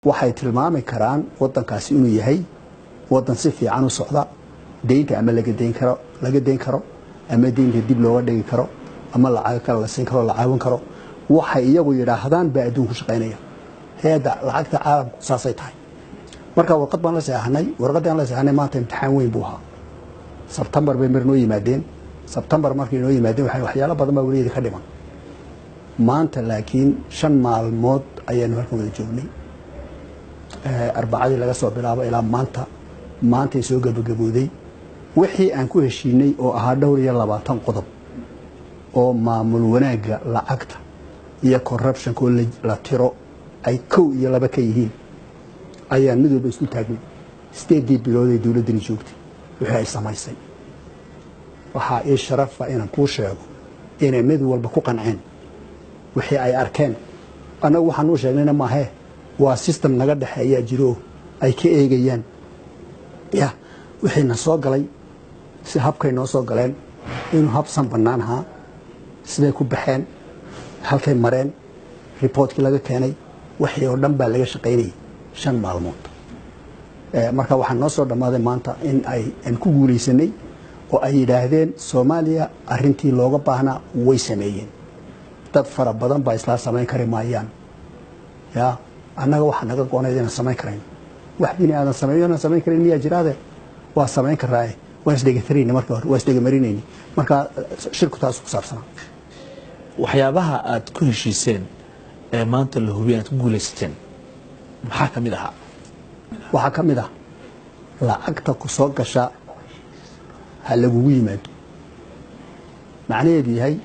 waxay tilmaami karaan wadankaasi inuu yahay wadan si fiican u socda deynta ama laga deyn karo ama deynta dib looga dhigi karo ama lacag kale la siin karo la caawin karo waxay iyagu yiraahdaan baa adduunku shaqaynaya hay'adda lacagta caalamku saasay tahay marka warqad baan la saxanay warqadaan la saxanay maanta imtixaan weyn buu ahaa September bay marnoo yimaadeen September markii inoo yimaadeen waxyaalo badan baa waligeed ka dhiman maanta laakiin 5 maalmood ayaan halkan wada joognay arbacadii laga soo bilaabo ilaa maanta soo gabagabooday wixii aan ku heshiinay oo ahaa dhowr iyo 20 qodob oo maamul wanaaga lacagta iyo corruption ko la tiro ay 1 iyo 2 ka yihiin ayaan mid walba isku taagnay steedii bilowday dawladani joogtay wixii ay samaysay waxa ay sharafa inaan ku sheego inay mid walba ku qanceen wixii ay arkeen anagu waxaan u sheegnayna ma aha waa system naga dhaxeeya jiro ay ka eegayaan ya wixii na soo galay si habkay noo soo galeen inuu habsan banaan ahaa siday ku baxeen halkay mareen reportkii laga keenay wixii oo dhan baa laga shaqeynay 5 maalmood marka waxaan noo soo dhamaaday maanta in aan ku guuleysanay oo ay yiraahdeen Soomaaliya arintii looga baahnaa way sameeyeen dad fara badan baa isla sameyn kari maayaan ya anaga waxa naga go'aanay inaan sameyn kareen wax bini aadan sameyn karin miya jiraade waa sameyn karaa waa isdhegatireen marka hore waa isdhegamarineen marka shirku taas ku saabsan waxyaabaha aad ku heshiiseen ee maanta la hubiyo aad ku guuleysteen maxaa kamid aha waxa kamid ah lacagta ku soo gasha hal lagu yimaado macnaheedu yahay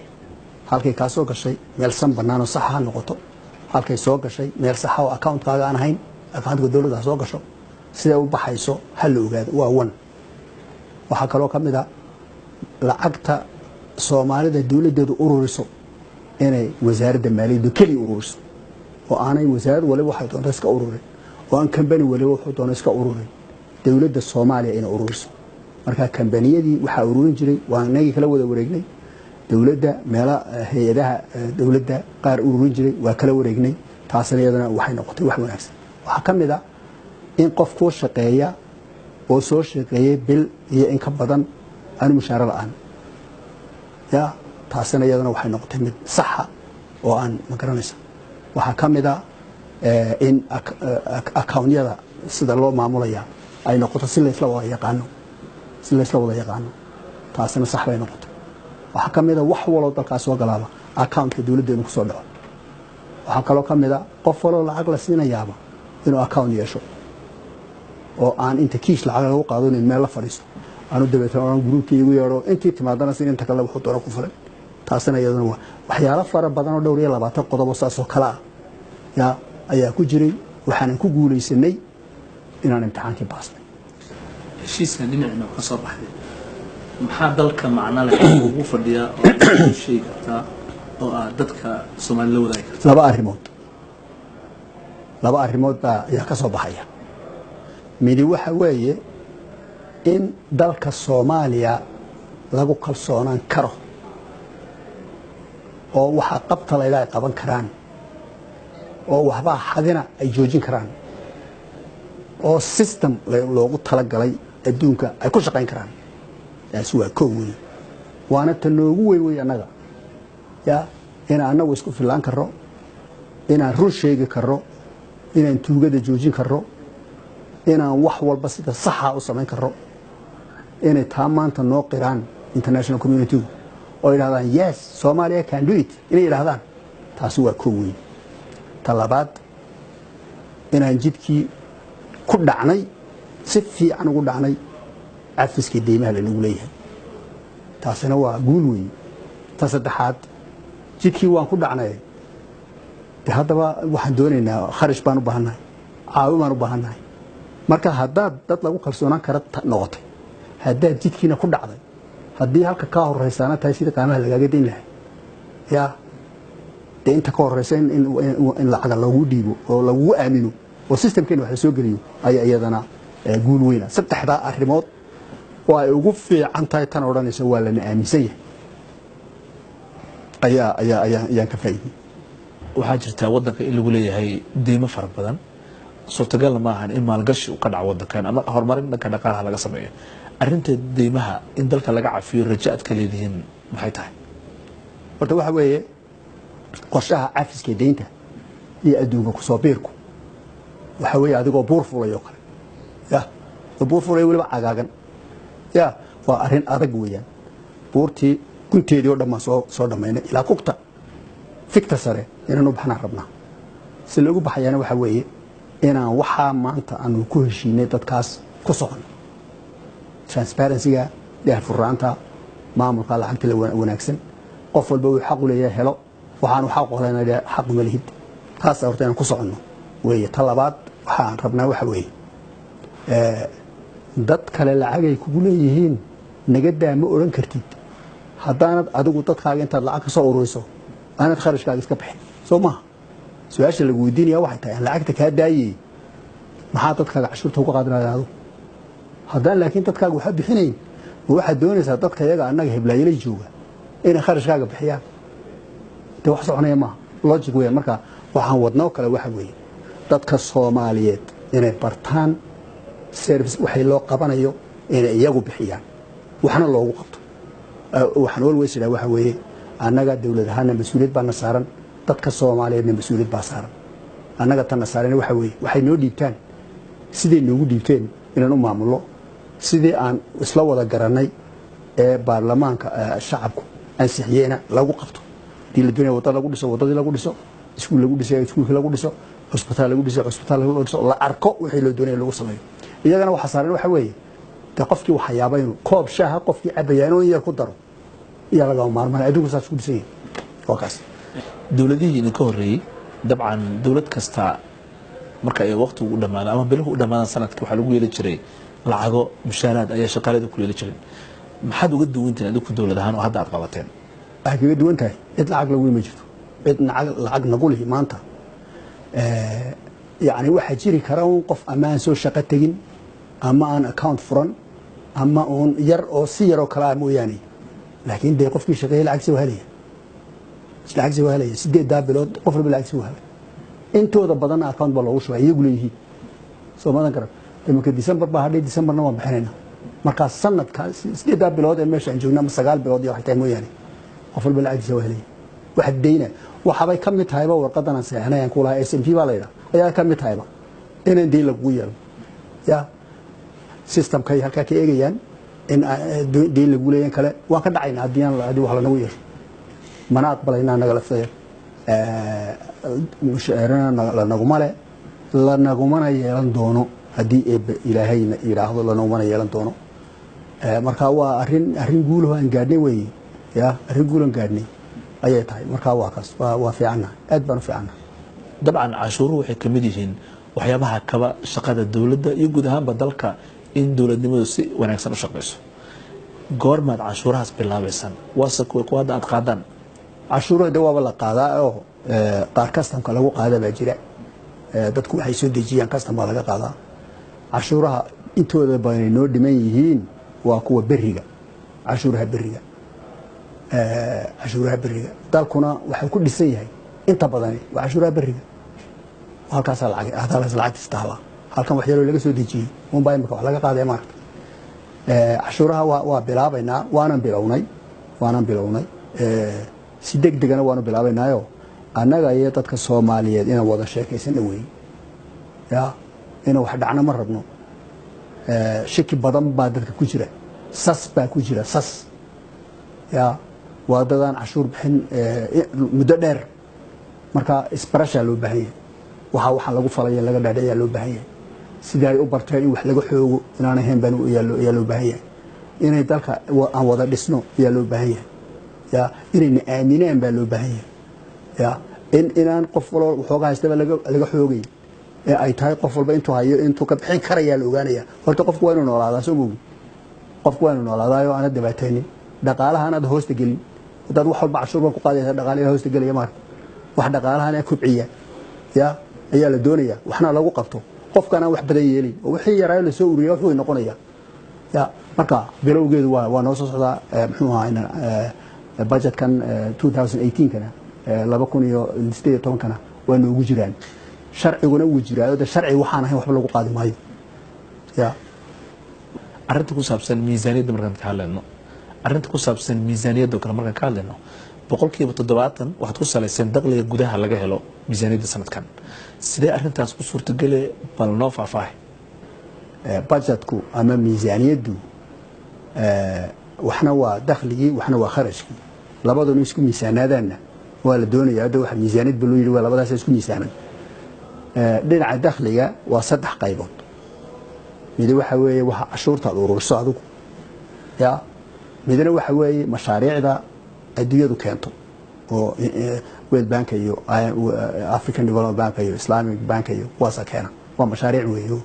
halkay ka soo gashay meel san banaan oo sax ah noqoto halkay soo gashay meel sax ah oo account-kaaga aan ahayn account-ka dawladda soo gasho sida u baxayso hal la ogaado waa one waxa kale oo kamid ah lacagta Soomaalida dawladdu ururiso inay wasaaradda maaliyadda kali ururiso oo aanay wasaarad waliba waxay doonto iska ururin oo aan company waliba wuxuu doono iska ururin dawladda Soomaaliya inay ururiso marka kambaniyadii waxa ururin jiray waa inagii kala wada wareegnay dawladda meela hay'adaha dawladda qaar ururin jiray waa kala wareegnay taasina iyadana waxay noqotay wax wanaagsan waxa kamid ah in qof ku shaqeeya oo soo shaqeeyay bil iyo in ka badan aan mushaar la'aan ya taasina iyadana waxay noqotay mid sax ah oo aan ma garanaysa waxa kamid ah in account-yada sida loo maamulaya ay noqoto si la isla wada yaqaano taasina sax bay noqotay waxa kamid ah wax walba dalkaas soo galaaba account-ka dawladda ku soo dhaco waxa kale oo kamid ah qof walba lacag la siinayaaba inuu account yeesho oo aan inta kiish lacag lagu qaado in meel la fariisto aanu dabeetana groupkii igu yeero intii timaadana si inta kale wuxuu dooro ku furay taasina iyadana waxyaalo fara badan oo dhowr iyo 20 qodob oo saas oo kala ya ayaa ku jiray waxaan ku guuleysanay inaan imtixaankii baasnay heshiiskan dhinacna ka soo baxday maxaa dalka macna leh ugu fadhiya oo shay karta oo dadka Soomaaliya la wadaag karta laba arrimood ayaa ka soo baxaya midi waxa weeye in dalka Soomaaliya lagu kalsoonaan karo oo waxa qabta la ilaahay qaban karaan oo waxba xadina ay joojin karaan oo system loogu tala galay adduunka ay ku shaqeyn karaan taas waa koow waana tan ugu weyn anaga ya in anagu isku filaan karo inaan run sheegi karo inaan tuugada joojin karo inaan wax walba sida sax ah u sameyn karo inay maanta noo qiraan international community oo yiraahdaan yes Somalia can do it inay yiraahdaan taas waa koow talabaad inaan jidkii ku dhacnay si fiican ugu dhacnay afiskii deemaha la nagu leeyahay taasina waa guul weyn tasaddexaad jidkii waan ku dhacnay haddaba waxaan doonaynaa kharash baan u baahanahay caawin baan u baahanahay marka haddaad dad lagu kalsoonaan kara noqotay haddaad jidkiina ku dhacday haddii halka ka horeysaana tahay sida qaamaha lagaaga deyn lahay ya de inta ka horeysa in lacag lagu dhiibo oo lagu aamino oo systemkeena wax soo geliyo ay iyadana guul weyn saddexda arrimood oo ay ugu fiican tahay tan oranaysa waa la aaminsan yahay ayaa ka faa'iiday waxaa jirta wadanka in lagu leeyahay deemo fara badan suurtagal ma ahan in maalgashi uu ka dhaco wadankan ama horumarin dhanka dhaqaalaha laga sameeyo arinta deymaha in dalka laga cafiyo rajo aad ka leedihiin maxay tahay horta waxa weeye qorshaha cafiska deynta iyo adduunka ku soo biirku waxa weeye adigoo buur fulay oo kale ya buur fulay waliba cagaagan ya waa arin adag weeyaan buurtii gunteedii oo dhammaan soo dhammaynay ilaa kugta fikta sare inaan u baxnaan rabnaa si loogu baxayana waxa weeye inaan waxaa maanta aanu ku heshiinay dadkaas ku socon transparency-ga daahfurnaanta maamulka lacagta la wanaagsan qof walba uu xaq u leeyahay helo waxaanu xaq u leenahay xaq ma lihid taas horta inaan ku soconno weeye talabaad waxaan rabnaa waxa weeye dad kale lacagay kugu leeyihiin naga daa ma oran kartid haddaanad adigu dadkaaga intaad lacag ka soo ururiso aanad kharashkaaga iska bixin soo maaha su-aasha lagu weydiinaya waxay tahay aan lacagta kaa daayey maxaa dadkaaga cashuurta uga qaadanaya adu haddaan laakiin dadkaaga waxa bixinayn ma waxaad doonaysaa dadka iyaga annaga heblaayalay jooga inay kharashkaaga bixiyaan dee wax soconaya maaha logic weeyaan marka waxaan wadnoo kale waxa weeye dadka Soomaaliyeed inay bartaan service waxay loo qabanayo inay iyagu bixiyaan waxna loogu qabto waxaan always ilaa waxa weeye annaga dawladahana mas'uuliyad baa saaran dadka Soomaaliyeedna mas'uuliyad baa saaran annaga tan saaran waxa weeye waxay noo dhiibtaan sidii noogu dhiibteen inaan u maamulo sidii aan isla wada garanay ee baarlamaanka shacabku ansixiyayna lagu qabto dil dunia wada lagu dhiso wadadii lagu dhiso iskuul lagu dhiso iskuulka lagu dhiso hospital lagu dhiso hospital lagu dhiso la arko wixii loo doonay lagu sameeyo iyagana waxa saaran waxa weeye ta qofkii waxa yaabay inuu koob shaaha qofkii cabayaan oo yar ku daro iyo laga maarmaan adduunka saas ku dhisay wakaas dawladihii ka horeeyay dabcan dawlad kasta marka ay waqti u dhamaado ama biluhu u dhamaadaan sanadkii waxa lagu yeeli jiray lacago mushaaraad ayaa shaqaalada ku yeeli jiray maxaad uga duwantahay adigu dawladahan oo hadda aad qabateen waxay uga duwantahay cid lacag lagu ma jirto cid lacag nagu lihi maanta يعني waxa jiri kara oo qof amaan soo shaqo tagin ama aan account furan ama on yar oo si yar oo kala mooyaane laakiin day qofkii shaqeeyay lacag soo helaya sideed bilood qof walba lacag soo helay intooda badan account baa loogu shubay iyagu leeyihiin soo madan kara marka December baa hadhay Decemberna waan bixinayna marka sanadka sideed bilood ee meesha aan joognaa 9 bilood iyo waxay mooyaane qof walba lacag soo helay waxa deyna waxabay ka mid tahay warqadan aan saxnayaan kula SMP baa leeyahay ayaa ka mid tahay inaan deyn lagu yeelo ya system kay halka ka eegayaan in deyn lagu leeyahay kale waan ka dhacaynaa hadii wax la nagu yeelo mana aqbalayna naga lafteed mushaarana la naguma yeelan doono hadii ilaahayna yiraahdo la naguma yeelan doono marka waa arrin guul oo aan gaadhnay weey ya arrin guul aan gaadhnay ayay tahay marka waa kaas waa fiicana aad baan fiicana dabcan cashuuru waxay kamid yihiin waxyaabaha kaba shaqada dawladda iyo guud ahaanba dalka in dawladnimadu si wanaagsan u shaqeyso goormaad cashuurahaas bilaabaysan waasa kuwa hadda aad qaadaan cashuurada waa la qaadaa oo qaar kastamka lagu qaada baa jira dadku waxay soo dejiyaan kastam baa laga qaadaa cashuuraha intooda badan noo dhiman yihiin waa kuwa beriga cashuuraha beriga dalkuna waxa ku dhisan yahay inta badan waa cashuuraha beriga halkaas lacag istaala halkan wax yar laga soo dejiyay Mumbai marka wax laga qaaday maarta cashuuraha waa bilaabaynaa waanan bilownay si degdegana waanu bilaabaynaayo annaga iyo dadka Soomaaliyeed inaan wada sheekaysan dhaweey ya inuu wax dhacna ma rabno shaki badan baa dadka ku jira sas baa ku jira ya wadadan cashuur bixin muddo dheer marka isbarasha loo baahan yahay waxa lagu falay laga dhaadheeyaa loo baahan yahay sidii ay u barteen in wax laga xoogo inaan ahayn baan loo baahan yahay inay dalka aan wada dhisno ayaa loo baahan yahay ya inay aaminaan baa loo baahan yahay ya inaan qof walba waxooga haystaba laga xoogay ee ay tahay qof walba intuu hayo intuu ka bixin karaya la ogaanaya horta qofku waa inuu noolaadaa soo moog qofku waa inuu noolaadaayo aan dhibaataynin dhaqaalaha aan hoosta gelin dad wax walba cashuur ku qaadaysa dhaqaalaha hoosta gelaya maar wax dhaqaalaha ay kubciya ya ayaa la doonaya waxna lagu qabto qofkana wax badan yeelay oo wixii yaraa la soo ururiyo wuxuu noqonaya ya marka bilowgeedu waa noo soo socdaa muxuu ahaa budgetkan 2018 kana 2018 kana waa noogu jiraan sharciguna wuu jiraa oo sharci waxaan ahayn waxba lagu qaadi maayo ya arrinta ku saabsan miisaaniyadda markaan ka hadlayno arrinta ku saabsan miisaaniyadda kale markaan ka hadlayno 70% waxaad ku salayseen dakhliga gudaha laga helo miisaaniyadda sanadkan sidee arrintaas ku suurtagelay bal noo faahfaahay budgetku ama miisaaniyaddu waxna waa dakhligii waxna waa kharashkii labaduna isku miisaanaadaanna waa la doonayaa hadda waxa miisaaniyad baa loo yiri waa labadaas isku miisaanan dhinaca dakhliga waa saddex qaybood mid waxa weeye waxa cashuurta ururiso adigu ya midna waxa weeye mashaariicda adduunyadu keento oo World Bank iyo African Development Bank iyo Islamic Bank iyo kuwaas keena waa mashaariic weeyo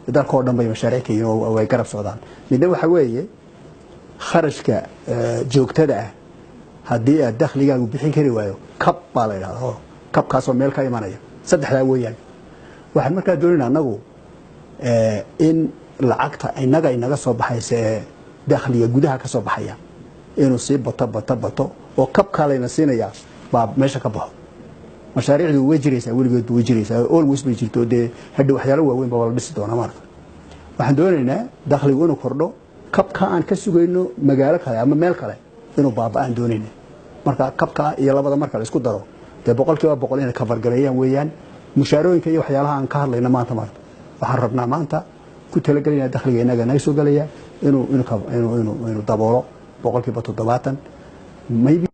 dalka oo dhan bay mashaariic iyo way garab socdaan midna waxa weeye kharashka joogtada ah haddii aad dakhligaagu bixin kari waayo kab baa la yiraahdaa kabkaas oo meel ka imanaya saddexdaa weeyaan waxaan markaa doonaynaa anagu in lacagta inaga soo baxaysa dakhliga gudaha ka soo baxaya inuu sii bato oo kabka layna siinaya baa meesha ka baxo mashaariicdu way jiraysaa weligeed way jiraysaa always bay jirto de hadda waxyaalo waaweyn baa la dhisi doonaa marka waxaan doonaynaa dakhligu inuu kordho kabka aan ka sugayno magaalo kale ama meel kale inuu baaba'aan doonaynaa marka kabka iyo labada marka la isku daro de 100% inay cover gareeyaan weeyaan mushaarooyinka iyo waxyaalaha aan ka hadlayna maanta waxaan rabnaa maanta ku talagelinaa dakhliga naga soo galaya inuu daboolo 70% maybe